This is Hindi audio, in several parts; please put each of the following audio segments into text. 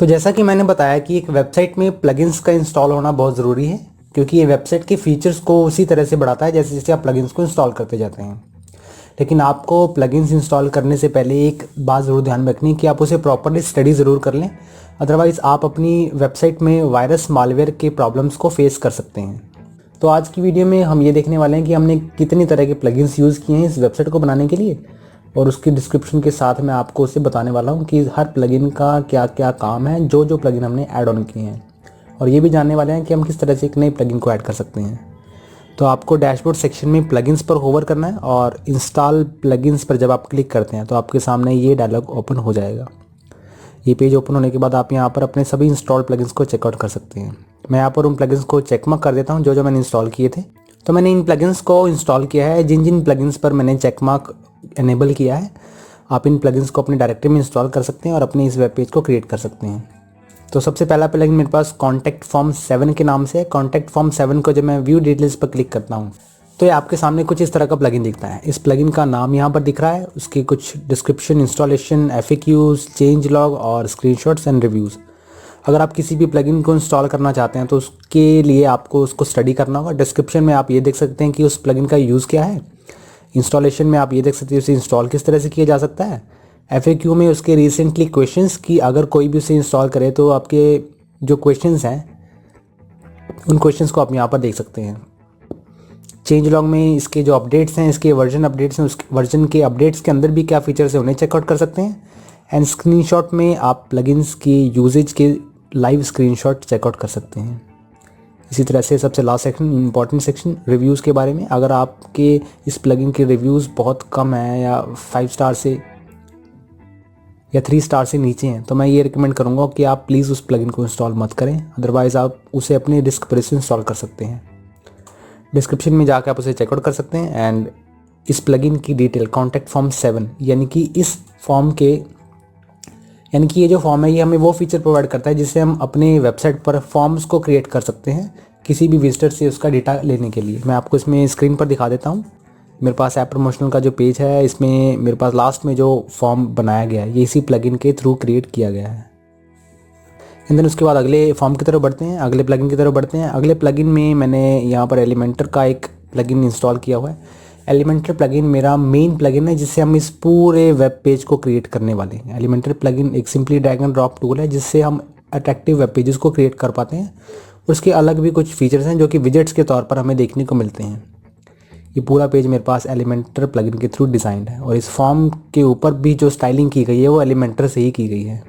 तो जैसा कि मैंने बताया कि एक वेबसाइट में प्लगइन्स का इंस्टॉल होना बहुत ज़रूरी है, क्योंकि ये वेबसाइट के फीचर्स को उसी तरह से बढ़ाता है जैसे जैसे आप प्लगइन्स को इंस्टॉल करते जाते हैं। लेकिन आपको प्लगइन्स इंस्टॉल करने से पहले एक बात ज़रूर ध्यान में रखनी है कि आप उसे प्रॉपरली स्टडी ज़रूर कर लें, अदरवाइज़ आप अपनी वेबसाइट में वायरस मालवेयर के प्रॉब्लम्स को फेस कर सकते हैं। तो आज की वीडियो में हम ये देखने वाले हैं कि हमने कितनी तरह के प्लगइन्स यूज़ किए हैं इस वेबसाइट को बनाने के लिए, और उसकी डिस्क्रिप्शन के साथ मैं आपको उसे बताने वाला हूँ कि हर प्लगइन का क्या क्या काम है, जो जो प्लगइन हमने ऐड ऑन किए हैं, और ये भी जानने वाले हैं कि हम किस तरह से एक नई प्लगइन को ऐड कर सकते हैं। तो आपको डैशबोर्ड सेक्शन में प्लगइन्स पर होवर करना है और इंस्टॉल प्लगइन्स पर जब आप क्लिक करते हैं तो आपके सामने ये डायलॉग ओपन हो जाएगा। ये पेज ओपन होने के बाद आप यहाँ पर अपने सभी इंस्टॉल प्लगइन्स को चेकआउट कर सकते हैं। मैं यहाँ पर उन प्लगइन्स को चेकमार्क कर देता हूँ जो जो मैंने इंस्टॉल किए थे। तो मैंने इन प्लगइन्स को इंस्टॉल किया है, जिन जिन प्लगइन्स पर मैंने चेकमार्क इनेबल किया है आप इन प्लगइन्स को अपनी डायरेक्टरी में इंस्टॉल कर सकते हैं और अपने इस वेब पेज को क्रिएट कर सकते हैं। तो सबसे पहला प्लगइन मेरे पास कॉन्टैक्ट फॉर्म 7 के नाम से है। कॉन्टैक्ट फॉर्म 7 को जब मैं व्यू डिटेल्स पर क्लिक करता हूँ तो ये आपके सामने कुछ इस तरह का प्लगइन दिखता है। इस प्लगइन का नाम यहाँ पर दिख रहा है, उसकी कुछ description, installation, FAQs, change log और स्क्रीनशॉट्स एंड रिव्यूज़। अगर आप किसी भी प्लगइन को इंस्टॉल करना चाहते हैं तो उसके लिए आपको उसको स्टडी करना होगा। डिस्क्रिप्शन में आप ये देख सकते हैं कि उस प्लगइन का यूज़ क्या है। इंस्टॉलेशन में आप ये देख सकते हैं उसे इंस्टॉल किस तरह से किया जा सकता है। FAQ में उसके रिसेंटली क्वेश्चंस की अगर कोई भी उसे इंस्टॉल करे तो आपके जो क्वेश्चंस हैं उन क्वेश्चंस को आप यहाँ पर देख सकते हैं। चेंज लॉग में इसके जो अपडेट्स हैं, इसके वर्जन अपडेट्स हैं, उस वर्जन के अपडेट्स के अंदर भी क्या फीचर्स हैं उन्हें चेकआउट कर सकते हैं। एंड स्क्रीनशॉट में आप प्लगइन्स की यूजेज के लाइव स्क्रीनशॉट चेकआउट कर सकते हैं। इसी तरह से सबसे last section, important section, reviews के बारे में। अगर आपके इस प्लगइन के रिव्यूज़ बहुत कम हैं या 5 स्टार से या 3 स्टार से नीचे हैं तो मैं ये रिकमेंड करूँगा कि आप प्लीज़ उस प्लगइन को इंस्टॉल मत करें, अदरवाइज़ आप उसे अपने रिस्क पर से इंस्टॉल कर सकते हैं। डिस्क्रिप्शन में जाकर आप उसे चेकआउट कर सकते हैं। एंड इस प्लगइन की डिटेल कॉन्टैक्ट फॉर्म 7 यानी कि इस फॉर्म के ये जो फॉर्म है ये हमें वो फीचर प्रोवाइड करता है जिससे हम अपने वेबसाइट पर फॉर्म्स को क्रिएट कर सकते हैं किसी भी विजिटर से उसका डेटा लेने के लिए। मैं आपको इसमें स्क्रीन पर दिखा देता हूँ। मेरे पास ऐप प्रमोशनल का जो पेज है, इसमें मेरे पास लास्ट में जो फॉर्म बनाया गया है ये इसी प्लगइन के थ्रू क्रिएट किया गया है। एंड देन उसके बाद अगले फॉर्म की तरफ बढ़ते हैं, अगले प्लगइन की तरफ बढ़ते हैं। अगले प्लगइन में मैंने यहाँ पर एलिमेंटर का एक प्लगइन इंस्टॉल किया हुआ है। एलिमेंटर प्लगइन मेरा मेन प्लगइन है जिससे हम इस पूरे वेब पेज को क्रिएट करने वाले हैं। एलिमेंटर प्लगइन एक simply drag and drop tool है जिससे हम अट्रैक्टिव वेब पेजेस को क्रिएट कर पाते हैं। उसके अलग भी कुछ फीचर्स हैं जो कि विजेट्स के तौर पर हमें देखने को मिलते हैं। ये पूरा पेज मेरे पास एलिमेंटर प्लगइन के थ्रू डिज़ाइंड है और इस फॉर्म के ऊपर भी जो स्टाइलिंग की गई है वो एलिमेंटर से ही की गई है।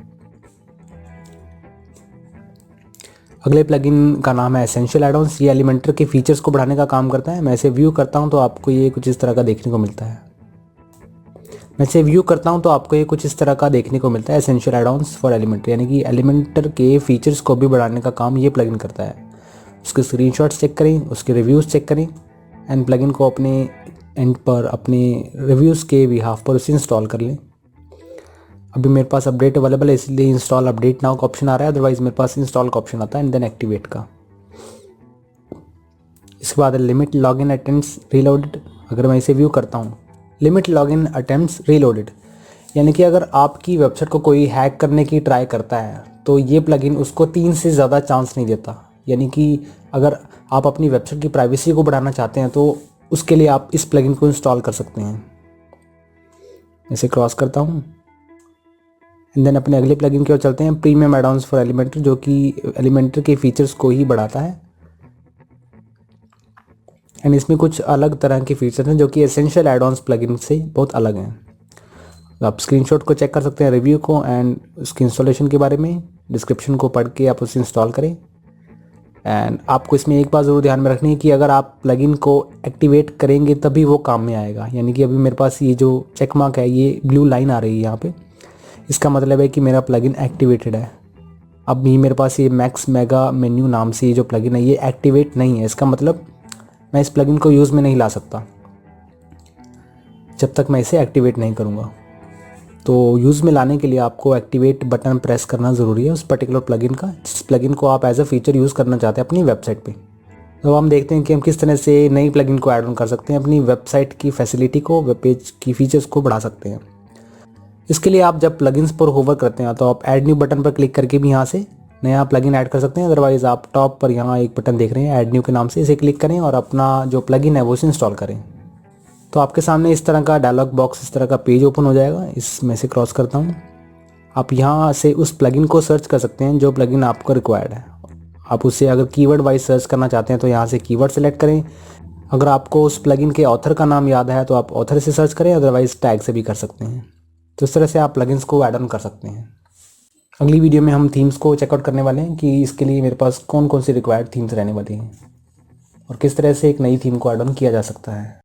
अगले प्लगइन का नाम है एसेंशियल एड-ऑन्स। ये एलिमेंटर के फीचर्स को बढ़ाने का काम करता है। मैं इसे व्यू करता हूं तो आपको ये कुछ इस तरह का देखने को मिलता है। एसेंशियल एड-ऑन्स फॉर एलिमेंटर यानी कि एलिमेंटर के फीचर्स को भी बढ़ाने का काम ये प्लगइन करता है। उसके स्क्रीनशॉट्स चेक करें, उसके रिव्यूज़ चेक करें एंड प्लगइन को अपने एंड पर अपने रिव्यूज़ के बिहाफ पर उसे इंस्टॉल कर लें। अभी मेरे पास अपडेट अवेलेबल है इसलिए इंस्टॉल अपडेट नाउ का ऑप्शन आ रहा है, अदरवाइज मेरे पास इंस्टॉल का ऑप्शन आता है एंड देन एक्टिवेट का। इसके बाद लिमिट लॉगिन अटेम्प्ट्स रीलोडेड। अगर मैं इसे व्यू करता हूँ, लिमिट लॉगिन अटेम्प्ट्स रीलोडेड यानी कि अगर आपकी वेबसाइट को कोई हैक करने की ट्राई करता है तो ये प्लगइन उसको 3 से ज़्यादा चांस नहीं देता। यानी कि अगर आप अपनी वेबसाइट की प्राइवेसी को बढ़ाना चाहते हैं तो उसके लिए आप इस प्लगइन को इंस्टॉल कर सकते हैं। इसे क्रॉस करता हूँ एंड देन अपने अगले प्लगइन की ओर चलते हैं, प्रीमियम एड-ऑन्स फॉर एलिमेंटर, जो कि एलिमेंटर के फीचर्स को ही बढ़ाता है। एंड इसमें कुछ अलग तरह के फीचर्स हैं जो कि एसेंशियल एड-ऑन्स प्लगइन से बहुत अलग हैं। आप स्क्रीनशॉट को चेक कर सकते हैं, रिव्यू को एंड उसकी इंस्टॉलेशन के बारे में, डिस्क्रिप्शन को पढ़ के आप उसे इंस्टॉल करें। एंड आपको इसमें एक बात ज़रूर ध्यान में रखनी है कि अगर आप प्लगइन को एक्टिवेट करेंगे तभी वो काम में आएगा। यानी कि अभी मेरे पास ये जो चेक मार्क है, ये ब्लू लाइन आ रही है यहाँ पे, इसका मतलब है कि मेरा प्लगइन एक्टिवेटेड है। अब भी मेरे पास ये मैक्स मेगा मेन्यू नाम से ये जो प्लगइन है ये एक्टिवेट नहीं है। इसका मतलब मैं इस प्लगइन को यूज़ में नहीं ला सकता जब तक मैं इसे एक्टिवेट नहीं करूँगा। तो यूज़ में लाने के लिए आपको एक्टिवेट बटन प्रेस करना ज़रूरी है उस पर्टिकुलर प्लगइन का, जिस प्लगइन को आप एज अ फीचर यूज़ करना चाहते हैं अपनी वेबसाइट पे। तो हम देखते हैं कि हम किस तरह से नई प्लगइन को ऐड ऑन कर सकते हैं, अपनी वेबसाइट की फैसिलिटी को, वेब पेज की फीचर्स को बढ़ा सकते हैं। इसके लिए आप जब प्लगइन्स पर होवर करते हैं तो आप ऐड न्यू बटन पर क्लिक करके भी यहाँ से नया प्लगइन ऐड कर सकते हैं। अदरवाइज़ आप टॉप पर यहाँ एक बटन देख रहे हैं ऐड न्यू के नाम से, इसे क्लिक करें और अपना जो प्लगइन है वो इसे इंस्टॉल करें। तो आपके सामने इस तरह का डायलॉग बॉक्स, इस तरह का पेज ओपन हो जाएगा। इसमें से क्रॉस करता हूँ। आप यहाँ से उस प्लगइन को सर्च कर सकते हैं जो प्लगइन आपको रिक्वायर्ड है। आप उसे अगर कीवर्ड वाइज सर्च करना चाहते हैं तो यहाँ से कीवर्ड सेलेक्ट करें। अगर आपको उस प्लगइन के ऑथर का नाम याद है तो आप ऑथर से सर्च करें, अदरवाइज टैग से भी कर सकते हैं। तो इस तरह से आप प्लगइन्स को ऐड ऑन कर सकते हैं। अगली वीडियो में हम थीम्स को चेकआउट करने वाले हैं कि इसके लिए मेरे पास कौन कौन सी रिक्वायर्ड थीम्स रहने वाली हैं और किस तरह से एक नई थीम को ऐड ऑन किया जा सकता है।